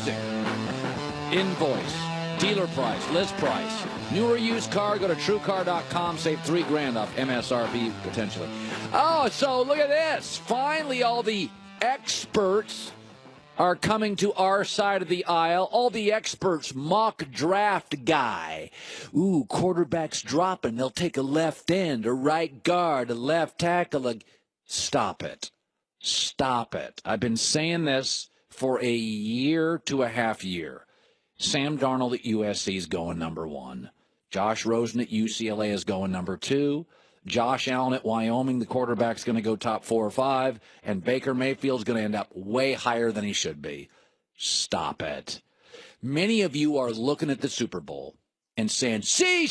music, invoice, dealer price, list price. New or used car, go to TrueCar.com, save $3,000 off MSRP potentially. Oh, so look at this. Finally, all the experts are coming to our side of the aisle. All the experts, mock draft guy. Ooh, quarterback's dropping. They'll take a left end, a right guard, a left tackle. Stop it. Stop it. I've been saying this for a year to a half year. Sam Darnold at USC is going number 1. Josh Rosen at UCLA is going number 2. Josh Allen at Wyoming, the quarterback's going to go top 4 or 5. And Baker Mayfield's going to end up way higher than he should be. Stop it. Many of you are looking at the Super Bowl and saying, see,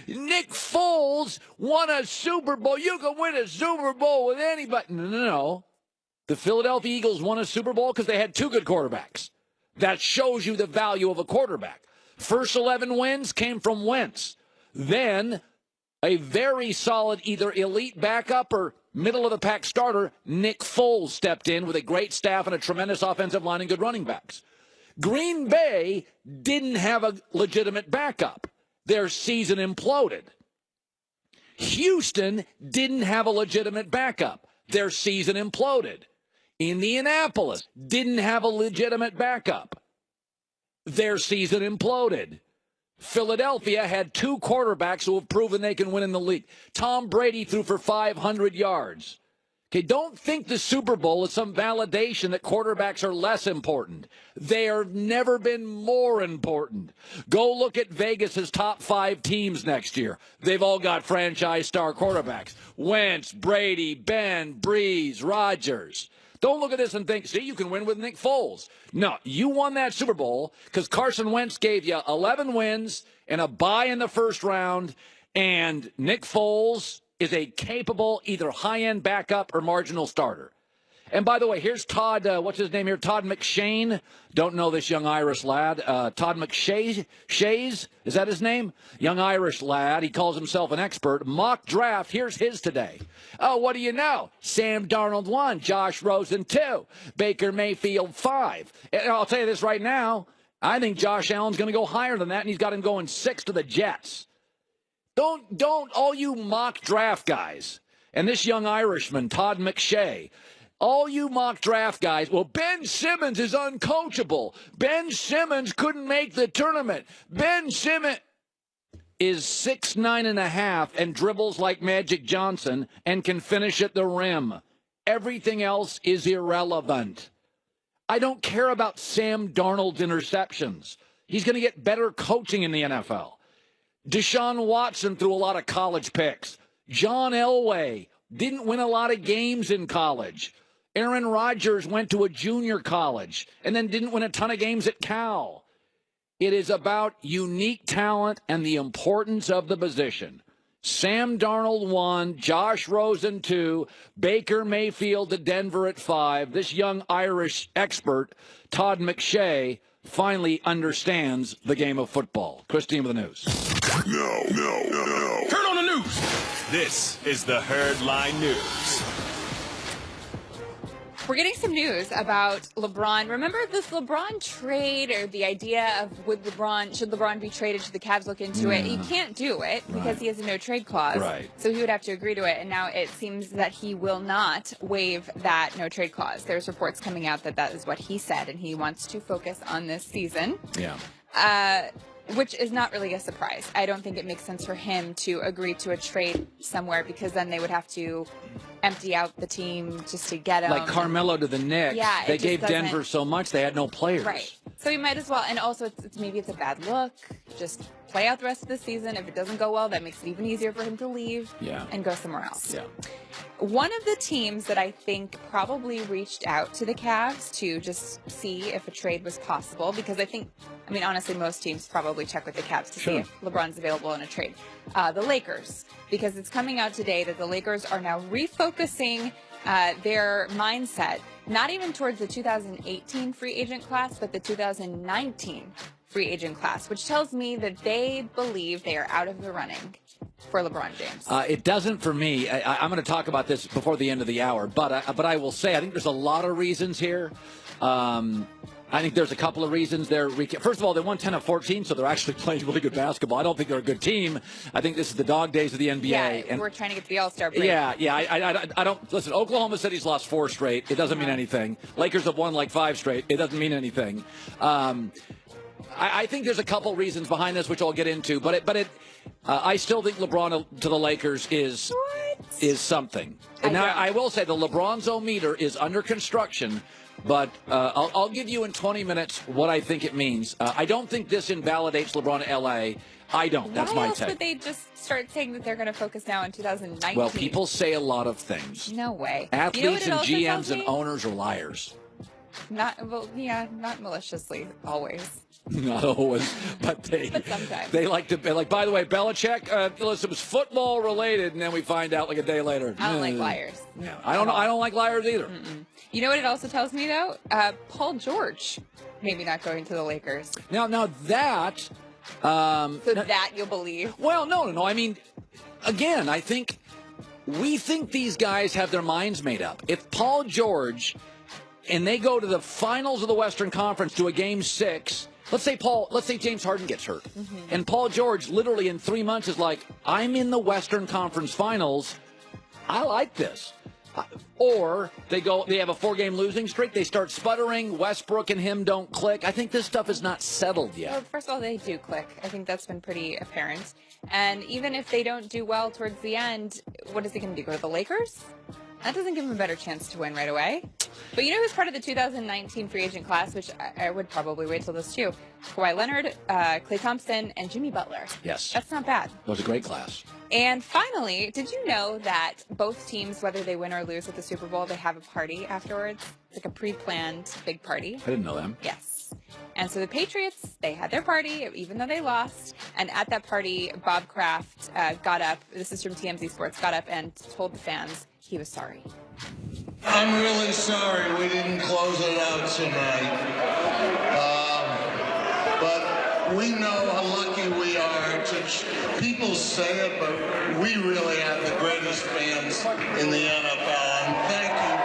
Nick Foles won a Super Bowl. You can win a Super Bowl with anybody. No. The Philadelphia Eagles won a Super Bowl because they had 2 good quarterbacks. That shows you the value of a quarterback. First 11 wins came from Wentz. Then a very solid either elite backup or middle-of-the-pack starter, Nick Foles, stepped in with a great staff and a tremendous offensive line and good running backs. Green Bay didn't have a legitimate backup. Their season imploded. Houston didn't have a legitimate backup. Their season imploded. Indianapolis didn't have a legitimate backup. Their season imploded. Philadelphia had 2 quarterbacks who have proven they can win in the league. Tom Brady threw for 500 yards. Okay, don't think the Super Bowl is some validation that quarterbacks are less important. They have never been more important. Go look at Vegas's top 5 teams next year. They've all got franchise star quarterbacks. Wentz, Brady, Ben, Breeze, Rodgers. Don't look at this and think, see, you can win with Nick Foles. No, you won that Super Bowl because Carson Wentz gave you 11 wins and a bye in the first round, and Nick Foles is a capable either high-end backup or marginal starter. And by the way, here's Todd, what's his name here? Todd McShane. Don't know this young Irish lad. Todd McShays, is that his name? Young Irish lad. He calls himself an expert. Mock draft. Here's his today. Oh, what do you know? Sam Darnold 1, Josh Rosen 2, Baker Mayfield 5. And I'll tell you this right now. I think Josh Allen's going to go higher than that, and he's got him going 6 to the Jets. Don't all you mock draft guys, and this young Irishman, Todd McShay, all you mock draft guys, well, Ben Simmons is uncoachable. Ben Simmons couldn't make the tournament. Ben Simmons is 6'9.5" and dribbles like Magic Johnson and can finish at the rim. Everything else is irrelevant. I don't care about Sam Darnold's interceptions. He's going to get better coaching in the NFL. Deshaun Watson threw a lot of college picks. John Elway didn't win a lot of games in college. Aaron Rodgers went to a junior college and then didn't win a ton of games at Cal. It is about unique talent and the importance of the position. Sam Darnold 1, Josh Rosen 2, Baker Mayfield to Denver at 5. This young Irish expert, Todd McShay, finally understands the game of football. Christine with the news. No. Turn on the news. This is the Herd Line News. We're getting some news about LeBron. Remember this LeBron trade, or the idea of should LeBron be traded? Should the Cavs look into it? He can't do it because he has a no-trade clause. Right. So he would have to agree to it. And now it seems that he will not waive that no-trade clause. There's reports coming out that that is what he said, and he wants to focus on this season. Yeah. Which is not really a surprise. I don't think it makes sense for him to agree to a trade somewhere, because then they would have to empty out the team just to get him. Like Carmelo to the Knicks. Yeah, they gave Denver so much they had no players. Right. So you might as well. And also, maybe it's a bad look. Just play out the rest of the season. If it doesn't go well, that makes it even easier for him to leave and go somewhere else. Yeah. One of the teams that I think probably reached out to the Cavs to just see if a trade was possible, because honestly, most teams probably check with the Cavs to see if LeBron's available in a trade. The Lakers, because it's coming out today that the Lakers are now refocusing their mindset, not even towards the 2018 free agent class, but the 2019 free agent class, which tells me that they believe they are out of the running for LeBron James. It doesn't for me. I'm going to talk about this before the end of the hour, but I will say I think there's a lot of reasons here. I think there's a couple of reasons there. First of all, they won 10 of 14, so they're actually playing really good basketball. I don't think they're a good team. I think this is the dog days of the NBA. Yeah, and we're trying to get to the All-Star break. Yeah. I don't listen. Oklahoma City's lost 4 straight. It doesn't mean anything. Lakers have won like 5 straight. It doesn't mean anything. I think there's a couple reasons behind this, which I'll get into. But I still think LeBron to the Lakers is something. And now I will say the LeBronzometer is under construction. But I'll give you in 20 minutes what I think it means. I don't think this invalidates LeBron to L.A. I don't. That's my take. Why else would they just start saying that they're going to focus now in 2019? Well, people say a lot of things. No way. Athletes and GMs and owners are liars. Not maliciously, always. Not always, but sometimes. They like to be like, by the way, Belichick, listen, it was football related, and then we find out like a day later. I don't like liars. Yeah, I don't like liars either. Mm-mm. You know what it also tells me, though? Paul George maybe not going to the Lakers. Now that... that you'll believe. Well, no. I mean, again, I think we think these guys have their minds made up. If Paul George and they go to the finals of the Western Conference to a Game 6, let's say James Harden gets hurt, and Paul George literally in 3 months is like, I'm in the Western Conference Finals. I like this. Or they have a 4-game losing streak. They start sputtering. Westbrook and him don't click. I think this stuff is not settled yet. Well, first of all, they do click. I think that's been pretty apparent. And even if they don't do well towards the end, what is he going to do? Go to the Lakers? That doesn't give him a better chance to win right away. But you know who's part of the 2019 free agent class, which I would probably wait till this too? Kawhi Leonard, Klay Thompson, and Jimmy Butler. Yes. That's not bad. That was a great class. And finally, did you know that both teams, whether they win or lose at the Super Bowl, they have a party afterwards? It's like a pre-planned big party. I didn't know them. Yes. And so the Patriots, they had their party, even though they lost. And at that party, Bob Kraft got up, this is from TMZ Sports, got up and told the fans he was sorry. I'm really sorry we didn't close it out tonight. But we know how lucky we are. People say it, but we really have the greatest fans in the NFL. And thank you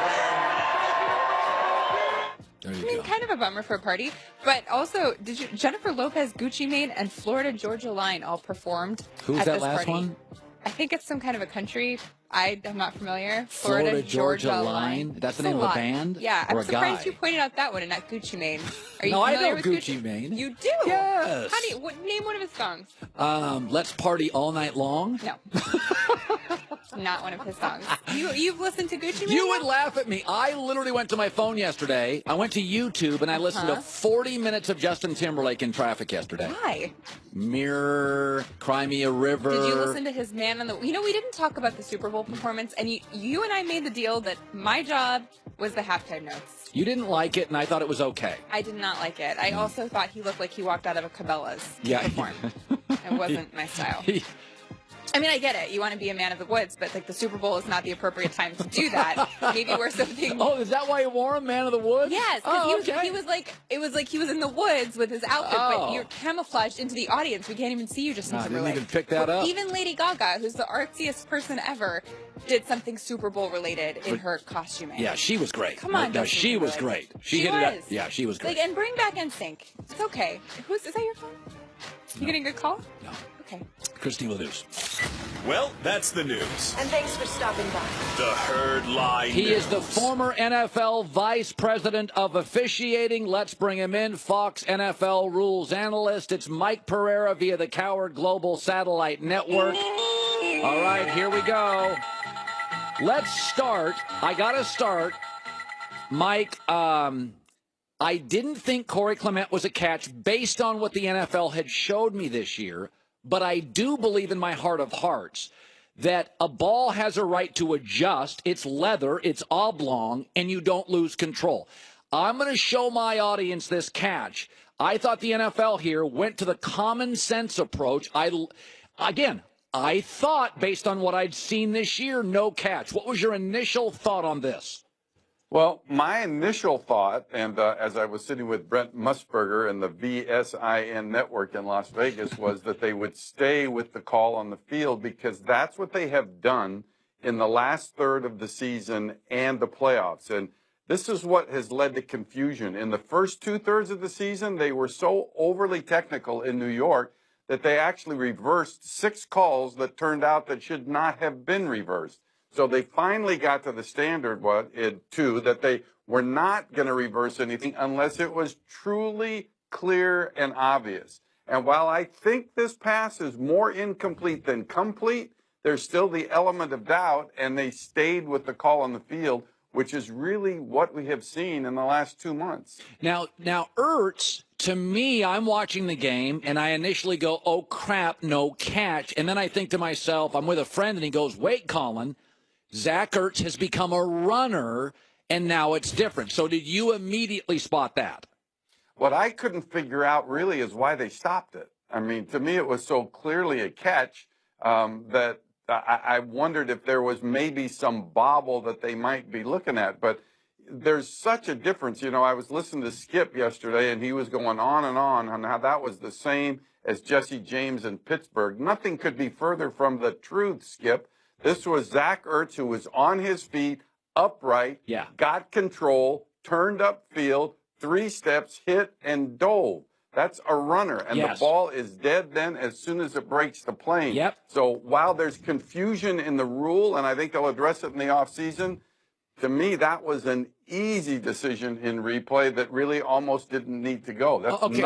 very much. There you go. Kind of a bummer for a party. But also, Jennifer Lopez, Gucci Mane, and Florida Georgia Line all performed Who's at that this last party. one? I think it's some kind of a country. I'm not familiar. Florida Georgia Line? That's the name of a band? Yeah, Or I'm a surprised guy? you pointed out that one and not Gucci Mane. Are you No, I familiar know with Gucci Mane. You do? Yes. How do you name one of his songs? Let's Party All Night Long? No. Not one of his songs. You've listened to Gucci Mane? You would laugh at me. I literally went to my phone yesterday. I went to YouTube and I listened to 40 minutes of Justin Timberlake in traffic yesterday. Why? Mirror, Cry Me a River. Did you listen to his Man on the... You know, we didn't talk about the Super Bowl performance, and you and I made the deal that my job was the halftime notes. You didn't like it, and I thought it was okay. I did not like it. I also thought he looked like he walked out of a Cabela's Yeah. to perform. It wasn't my style. I mean, I get it. You want to be a man of the woods, but like the Super Bowl is not the appropriate time to do that. Maybe wear something. Oh, is that why you wore him, Man of the Woods? Yes, because he was like, it was like he was in the woods with his outfit, but you're camouflaged into the audience. We can't even see you, Justin Timberlake. I didn't even pick that up. Even Lady Gaga, who's the artsiest person ever, did something Super Bowl related in her costuming. Yeah, she was great. Come on, no, Justin she was Timberlake. great. She hit it up. Yeah, she was great. Like, and bring back NSYNC. It's okay. Is that your phone? You getting a good call? No. Okay. Christine will news. Well, that's the news. And thanks for stopping by. The Herd Line He News. is the former NFL Vice President of Officiating. Let's bring him in. Fox NFL Rules Analyst. It's Mike Pereira via the Coward Global Satellite Network. All right, here we go. Let's start. I got to start. Mike, I didn't think Corey Clement was a catch based on what the NFL had showed me this year, but I do believe in my heart of hearts that a ball has a right to adjust. It's leather, it's oblong, and you don't lose control. I'm going to show my audience this catch. I thought the NFL here went to the common sense approach. I thought, based on what I'd seen this year, no catch. What was your initial thought on this? Well, my initial thought, and as I was sitting with Brent Musburger and the VSIN network in Las Vegas, was that they would stay with the call on the field because that's what they have done in the last third of the season and the playoffs. And This is what has led to confusion. In the first 2/3 of the season, they were so overly technical in New York that they actually reversed 6 calls that turned out that should not have been reversed. So they finally got to the standard, that they were not going to reverse anything unless it was truly clear and obvious. And while I think this pass is more incomplete than complete, there's still the element of doubt, and they stayed with the call on the field, which is really what we have seen in the last 2 months. Now, Ertz, to me, I'm watching the game, and I initially go, oh, crap, no catch. And then I think to myself, I'm with a friend, and he goes, wait, Colin, Zach Ertz has become a runner, and now it's different. So did you immediately spot that? What I couldn't figure out really is why they stopped it. I mean, to me, it was so clearly a catch that I wondered if there was maybe some bobble that they might be looking at. But there's such a difference. You know, I was listening to Skip yesterday, and he was going on how that was the same as Jesse James in Pittsburgh. Nothing could be further from the truth, Skip. This was Zach Ertz, who was on his feet, upright, got control, turned upfield, 3 steps, hit, and dove. That's a runner, and the ball is dead then as soon as it breaks the plane. Yep. So while there's confusion in the rule, and I think they'll address it in the offseason, to me that was an easy decision in replay that really almost didn't need to go. That's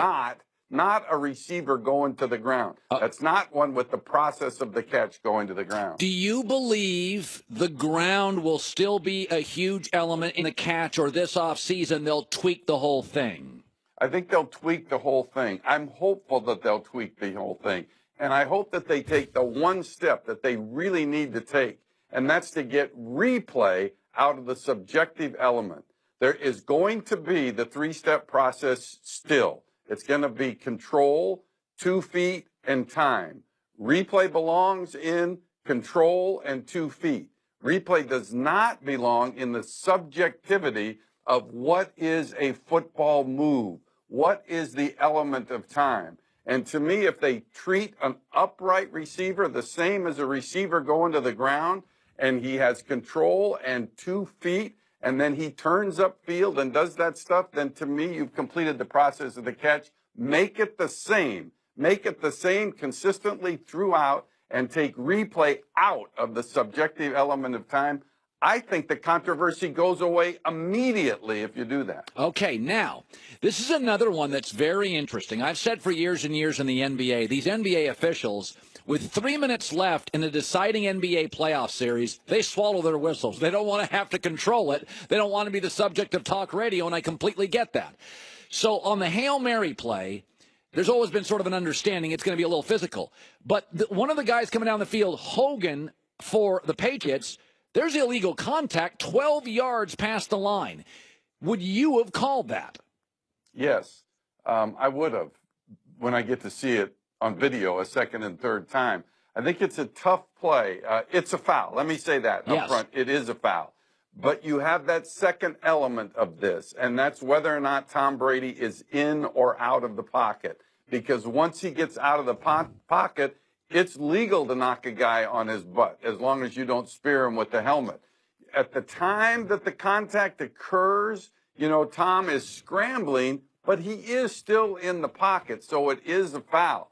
not a receiver going to the ground. That's not one with the process of the catch going to the ground. Do you believe the ground will still be a huge element in the catch, or this offseason they'll tweak the whole thing? I think they'll tweak the whole thing. I'm hopeful that they'll tweak the whole thing. And I hope that they take the one step that they really need to take, and that's to get replay out of the subjective element. There is going to be the 3-step process still. It's going to be control, 2 feet, and time. Replay belongs in control and 2 feet. Replay does not belong in the subjectivity of what is a football move. What is the element of time? And to me, if they treat an upright receiver the same as a receiver going to the ground, and he has control and 2 feet, and then he turns upfield and does that stuff, then to me, you've completed the process of the catch. Make it the same. Make it the same consistently throughout, and take replay out of the subjective element of time. I think the controversy goes away immediately if you do that. Okay, now, this is another one that's very interesting. I've said for years and years in the NBA, these NBA officials, with 3 minutes left in the deciding NBA playoff series, they swallow their whistles. They don't want to have to control it. They don't want to be the subject of talk radio, and I completely get that. So on the Hail Mary play, there's always been sort of an understanding it's going to be a little physical. But one of the guys coming down the field, Hogan, for the Patriots, there's illegal contact 12 yards past the line. Would you have called that? Yes, I would have when I get to see it on video a second and third time. I think it's a tough play. It's a foul. Let me say that up front. It is a foul. But you have that second element of this, and that's whether or not Tom Brady is in or out of the pocket. Because once he gets out of the pocket, it's legal to knock a guy on his butt as long as you don't spear him with the helmet. At the time that the contact occurs, you know, Tom is scrambling, but he is still in the pocket, so it is a foul.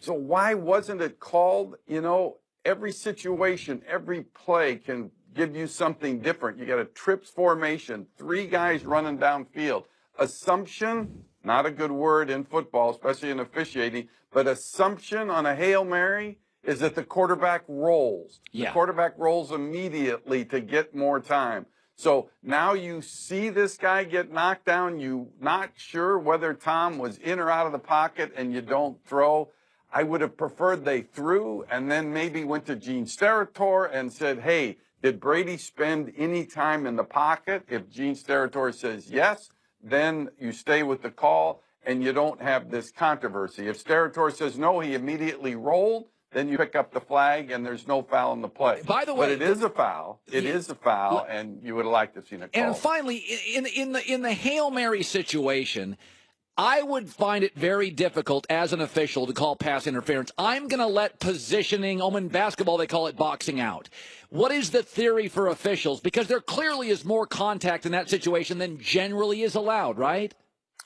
So why wasn't it called? You know, every situation, every play can give you something different. You got a trips formation, 3 guys running downfield. Assumption, not a good word in football, especially in officiating, but assumption on a Hail Mary is that the quarterback rolls. The quarterback rolls immediately to get more time. So now you see this guy get knocked down. You're not sure whether Tom was in or out of the pocket, and you don't throw. I would have preferred they threw and then maybe went to Gene Steratore and said, hey, did Brady spend any time in the pocket? If Gene Steratore says yes, then you stay with the call and you don't have this controversy. If Steratore says no, he immediately rolled, then you pick up the flag and there's no foul in the play. By the way, but it is a foul. It is a foul, and you would have liked to have seen it called. And finally, in the Hail Mary situation, I would find it very difficult as an official to call pass interference. I'm going to let positioning, in basketball they call it boxing out. What is the theory for officials? Because there clearly is more contact in that situation than generally is allowed, right?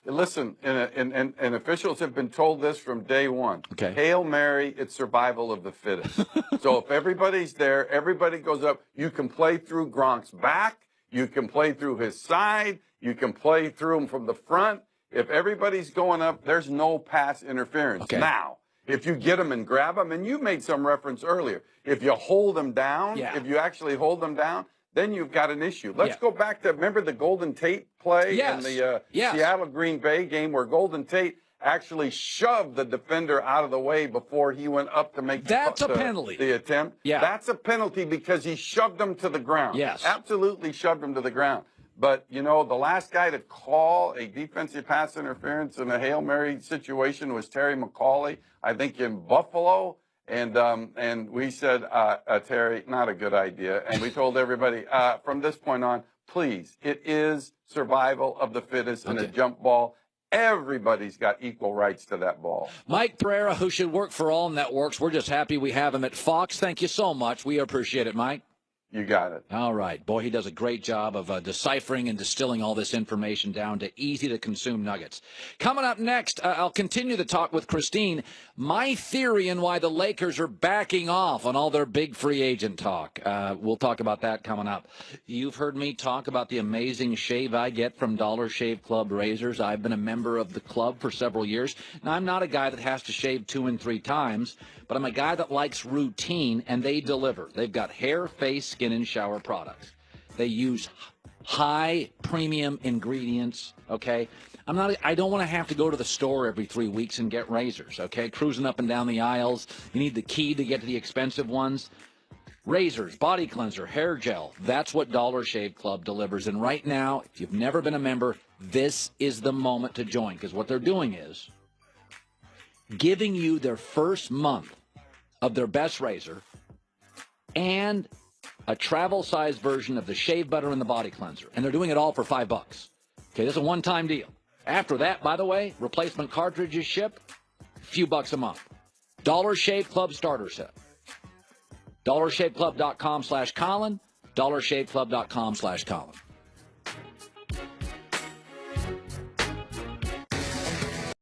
Listen, and officials have been told this from day one. Okay. Hail Mary, it's survival of the fittest. So if everybody's there, everybody goes up. You can play through Gronk's back. You can play through his side. You can play through him from the front. If everybody's going up, there's no pass interference. Okay. Now, if you get them and grab them, and you made some reference earlier, if you hold them down, if you actually hold them down, then you've got an issue. Let's go back to, remember the Golden Tate play in the Seattle Green Bay game where Golden Tate actually shoved the defender out of the way before he went up to make a penalty. The attempt. Yeah. That's a penalty because he shoved him to the ground. Yes. Absolutely shoved him to the ground. But, the last guy to call a defensive pass interference in a Hail Mary situation was Terry McCauley, I think in Buffalo. And we said, Terry, not a good idea. And we told everybody, from this point on, please, it is survival of the fittest in a jump ball. Everybody's got equal rights to that ball. Mike Pereira, who should work for all networks. We're just happy we have him at Fox. Thank you so much. We appreciate it, Mike. You got it. All right. Boy, he does a great job of deciphering and distilling all this information down to easy-to-consume nuggets. Coming up next, I'll continue the talk with Christine. My theory and why the Lakers are backing off on all their big free agent talk. We'll talk about that coming up. You've heard me talk about the amazing shave I get from Dollar Shave Club razors. I've been a member of the club for several years. Now, I'm not a guy that has to shave 2 and 3 times, but I'm a guy that likes routine, and they deliver. They've got hair, face, skin, and shower products. They use high premium ingredients, okay? I don't want to have to go to the store every 3 weeks and get razors, okay? Cruising up and down the aisles. You need the key to get to the expensive ones. Razors, body cleanser, hair gel. That's what Dollar Shave Club delivers. And right now, if you've never been a member, this is the moment to join, because what they're doing is giving you their first month of their best razor and a travel-sized version of the shave butter and the body cleanser. And they're doing it all for $5. Okay, this is a one-time deal. After that, by the way, replacement cartridges ship, a few bucks a month. Dollar Shave Club starter set. DollarShaveClub.com/Colin, DollarShaveClub.com/Colin.